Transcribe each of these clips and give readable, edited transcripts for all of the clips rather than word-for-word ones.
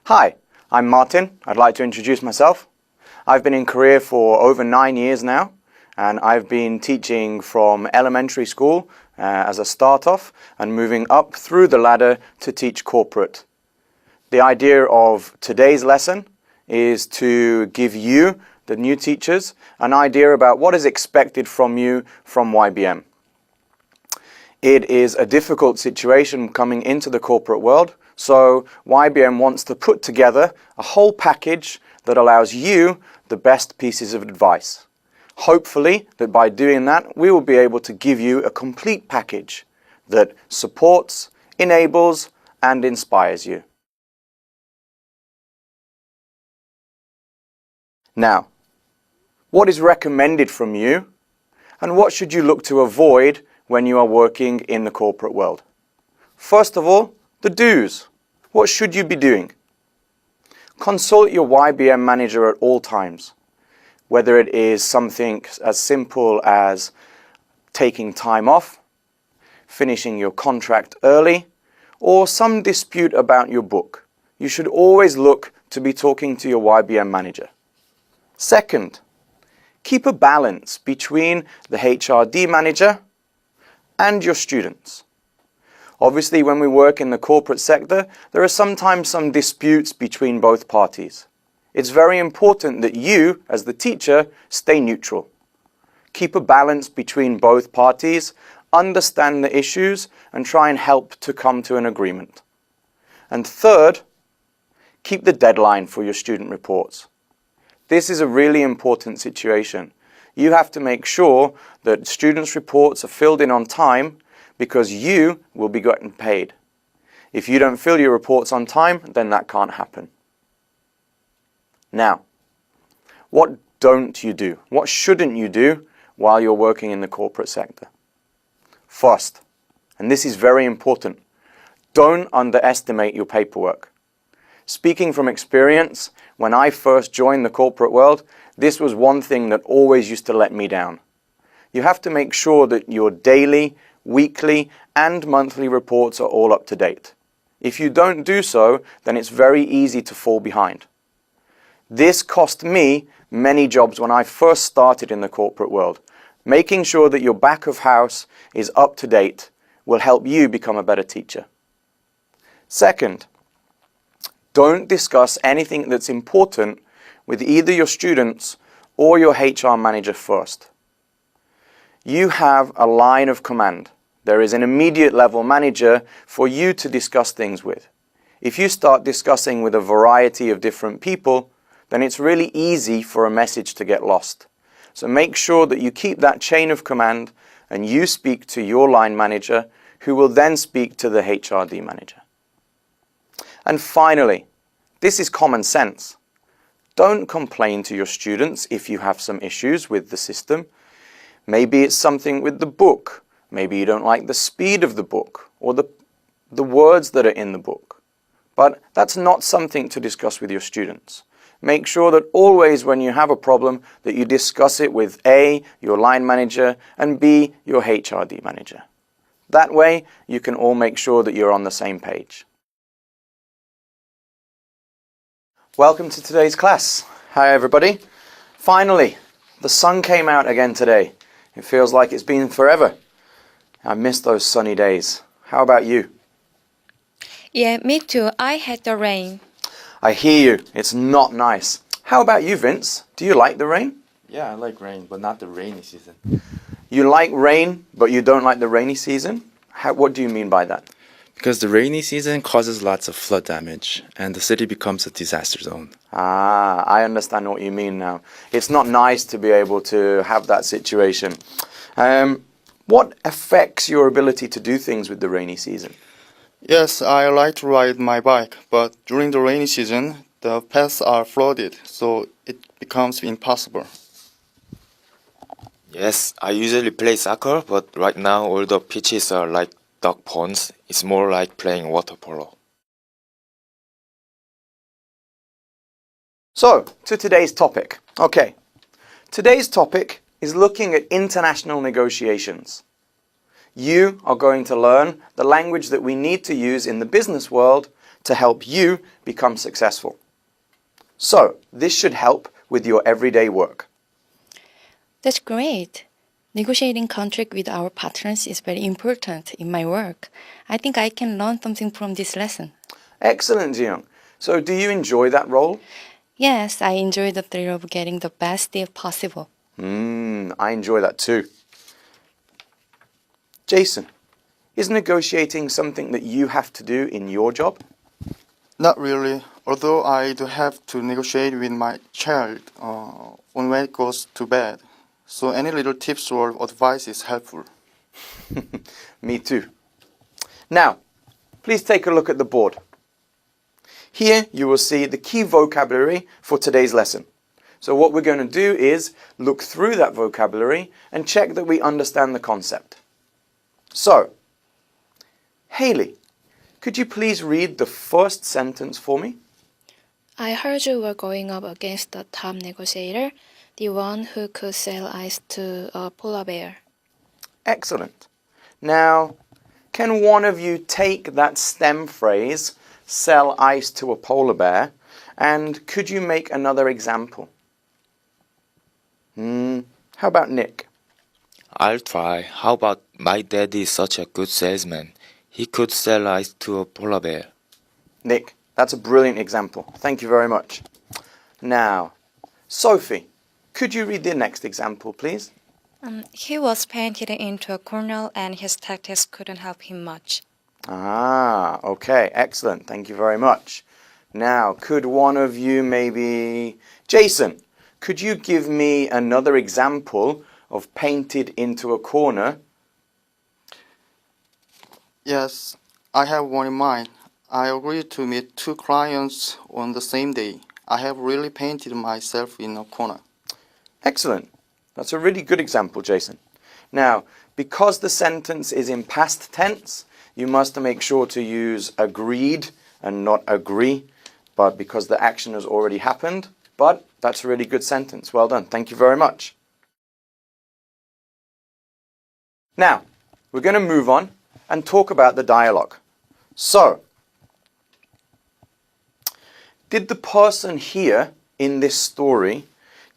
Hi, I'm Martin. I'd like to introduce myself. I've been in Korea for over 9 years now, and I've been teaching from elementary school as a start-off and moving up through the ladder to teach corporate. The idea of today's lesson is to give you, the new teachers, an idea about what is expected from you from YBM. It is a difficult situation coming into the corporate world, so YBM wants to put together a whole package that allows you the best pieces of advice. Hopefully that by doing that, we will be able to give you a complete package that supports, enables, and inspires you. Now, what is recommended from you, and what should you look to avoid when you are working in the corporate world? First of all, the do's. What should you be doing? Consult your YBM manager at all times, whether it is something as simple as taking time off, finishing your contract early, or some dispute about your book. You should always look to be talking to your YBM manager. Second, keep a balance between the HRD manager and your students. Obviously, when we work in the corporate sector, there are sometimes some disputes between both parties. It's very important that you, as the teacher, stay neutral. Keep a balance between both parties, understand the issues, and try and help to come to an agreement. And third, keep the deadline for your student reports. This is a really important situation. You have to make sure that students' reports are filled in on time because you will be getting paid. If you don't fill your reports on time, then that can't happen. Now, what don't you do? What shouldn't you do while you're working in the corporate sector? First, and this is very important, don't underestimate your paperwork. Speaking from experience, when I first joined the corporate world, this was one thing that always used to let me down. You have to make sure that your daily, weekly, and monthly reports are all up to date. If you don't do so, then it's very easy to fall behind. This cost me many jobs when I first started in the corporate world. Making sure that your back of house is up to date will help you become a better teacher. Second, don't discuss anything that's important with either your students or your HR manager first. You have a line of command. There is an immediate level manager for you to discuss things with. If you start discussing with a variety of different people, then it's really easy for a message to get lost. So make sure that you keep that chain of command and you speak to your line manager, who will then speak to the HRD manager. And finally, this is common sense. Don't complain to your students if you have some issues with the system. Maybe it's something with the book. Maybe you don't like the speed of the book or the words that are in the book. But that's not something to discuss with your students. Make sure that always when you have a problem that you discuss it with A, your line manager, and B, your HRD manager. That way you can all make sure that you're on the same page. Welcome to today's class. Hi everybody. Finally, the sun came out again today. It feels like it's been forever. I miss those sunny days. How about you? Yeah, me too. I hate the rain. I hear you. It's not nice. How about you, Vince? Do you like the rain? Yeah, I like rain, but not the rainy season. You like rain, but you don't like the rainy season? What do you mean by that? Because the rainy season causes lots of flood damage, and the city becomes a disaster zone. Ah, I understand what you mean now. It's not nice to be able to have that situation. What affects your ability to do things with the rainy season? Yes, I like to ride my bike, but during the rainy season, the paths are flooded, so it becomes impossible. Yes, I usually play soccer, but right now all the pitches are like duck ponds. It's more like playing water polo. So, to today's topic. Okay, today's topic is looking at international negotiations. You are going to learn the language that we need to use in the business world to help you become successful. So, this should help with your everyday work. That's great. Negotiating contract with our partners is very important in my work. I think I can learn something from this lesson. Excellent, Jiyoung. So, do you enjoy that role? Yes, I enjoy the thrill of getting the best deal possible. I enjoy that too. Jason, is negotiating something that you have to do in your job? Not really, although I do have to negotiate with my child when it goes to bed. So any little tips or advice is helpful. Me too. Now, please take a look at the board. Here you will see the key vocabulary for today's lesson. So what we're going to do is look through that vocabulary and check that we understand the concept. So, Haley, could you please read the first sentence for me? I heard you were going up against the top negotiator, the one who could sell ice to a polar bear. Excellent. Now, can one of you take that stem phrase, sell ice to a polar bear, and could you make another example? How about Nick? I'll try. How about my dad is such a good salesman. He could sell ice to a polar bear. Nick, that's a brilliant example. Thank you very much. Now, Sophie, could you read the next example, please? He was painted into a corner and his tactics couldn't help him much. Ah, okay, excellent. Thank you very much. Now, could one of you maybe... Jason, could you give me another example of painted into a corner? Yes, I have one in mind. I agreed to meet 2 clients on the same day. I have really painted myself in a corner. Excellent. That's a really good example, Jason. Now, because the sentence is in past tense, you must make sure to use agreed and not agree, but because the action has already happened. But that's a really good sentence. Well done. Thank you very much. Now, we're going to move on and talk about the dialogue. So, did the person here in this story,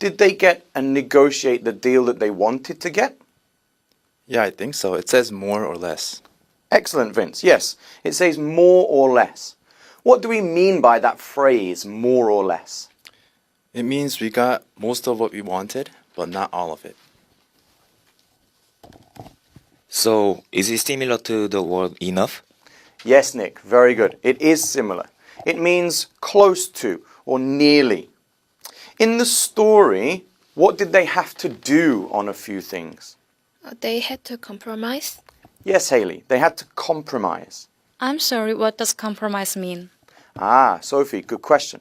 did they get and negotiate the deal that they wanted to get? Yeah, I think so. It says more or less. Excellent, Vince. Yes, it says more or less. What do we mean by that phrase, more or less? It means we got most of what we wanted, but not all of it. So, is it similar to the word enough? Yes, Nick, very good. It is similar. It means close to or nearly. In the story, what did they have to do on a few things? They had to compromise. Yes, Haley, they had to compromise. I'm sorry, what does compromise mean? Ah, Sophie, good question.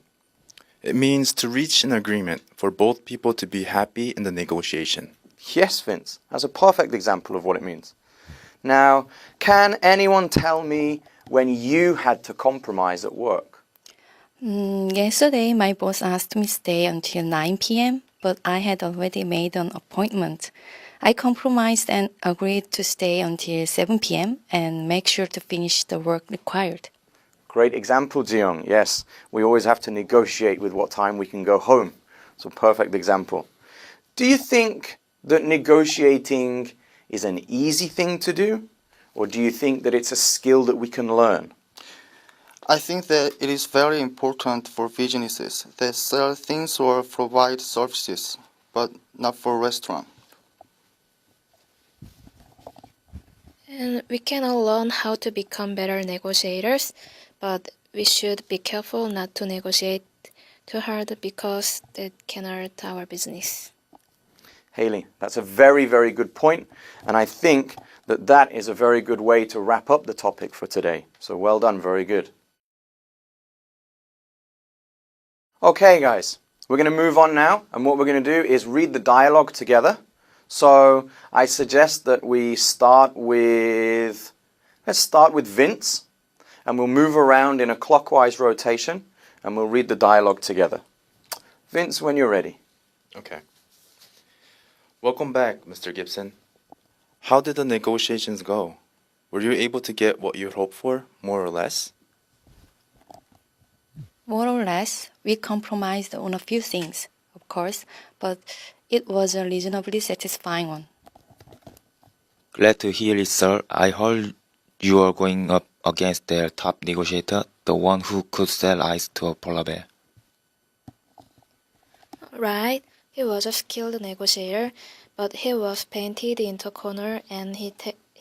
It means to reach an agreement for both people to be happy in the negotiation. Yes, Vince, that's a perfect example of what it means. Now, can anyone tell me when you had to compromise at work? Yesterday, my boss asked me to stay until 9 p.m., but I had already made an appointment. I compromised and agreed to stay until 7 p.m. and make sure to finish the work required. Great example, Jiyoung. Yes, we always have to negotiate with what time we can go home. It's a perfect example. Do you think that negotiating is an easy thing to do? Or do you think that it's a skill that we can learn? I think that it is very important for businesses that sell things or provide services, but not for restaurants. And we can all learn how to become better negotiators, but we should be careful not to negotiate too hard because that can hurt our business. Haley, that's a very, very good point, and I think that that is a very good way to wrap up the topic for today. So well done, very good. Okay, guys, we're going to move on now, and what we're going to do is read the dialogue together. So I suggest that we start with, let's start with Vince, and we'll move around in a clockwise rotation, and we'll read the dialogue together. Vince, when you're ready. Okay. Welcome back, Mr. Gibson. How did the negotiations go? Were you able to get what you hoped for, more or less? more or less, we compromised on a few things, of course, but it was a reasonably satisfying one. Glad to hear it, sir. I heard you are going up against their top negotiator, the one who could sell ice to a polar bear. Right, he was a skilled negotiator, but he was painted into a corner and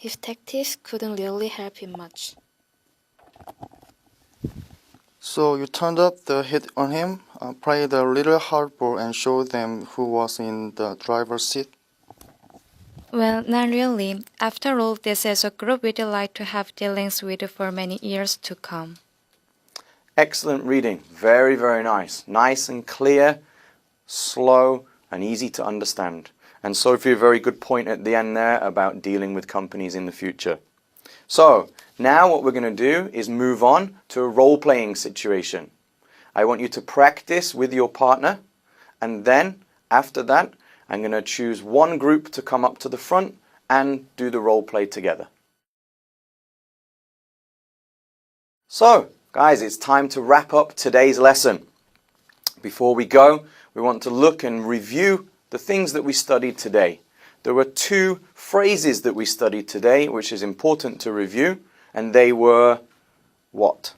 his tactics couldn't really help him much. So you turned up the heat on him, played a little hardball and showed them who was in the driver's seat? Well, not really. After all, this is a group we'd like to have dealings with for many years to come. Excellent reading. Very, very nice. Nice and clear, slow and easy to understand. And Sophie, a very good point at the end there about dealing with companies in the future. So, now what we're going to do is move on to a role-playing situation. I want you to practice with your partner, and then after that, I'm going to choose one group to come up to the front and do the role play together. So, guys, it's time to wrap up today's lesson. Before we go, we want to look and review the things that we studied today. There were 2 phrases that we studied today, which is important to review, and they were what?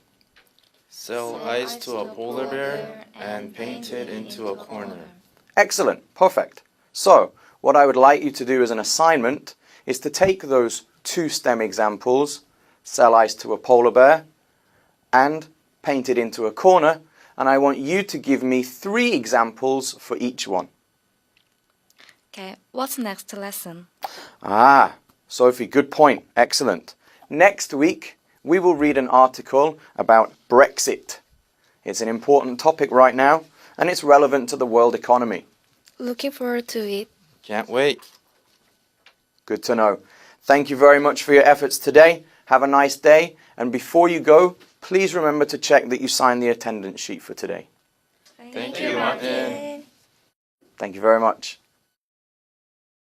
Sell ice to a polar bear and paint it into a corner. Excellent, perfect. So, what I would like you to do as an assignment is to take those 2 STEM examples, sell ice to a polar bear and paint it into a corner, and I want you to give me 3 examples for each one. Okay, what's next lesson? Sophie, good point. Excellent. Next week, we will read an article about Brexit. It's an important topic right now, and it's relevant to the world economy. Looking forward to it. Can't wait. Good to know. Thank you very much for your efforts today. Have a nice day. And before you go, please remember to check that you signed the attendance sheet for today. Thank you, Martin. Thank you very much.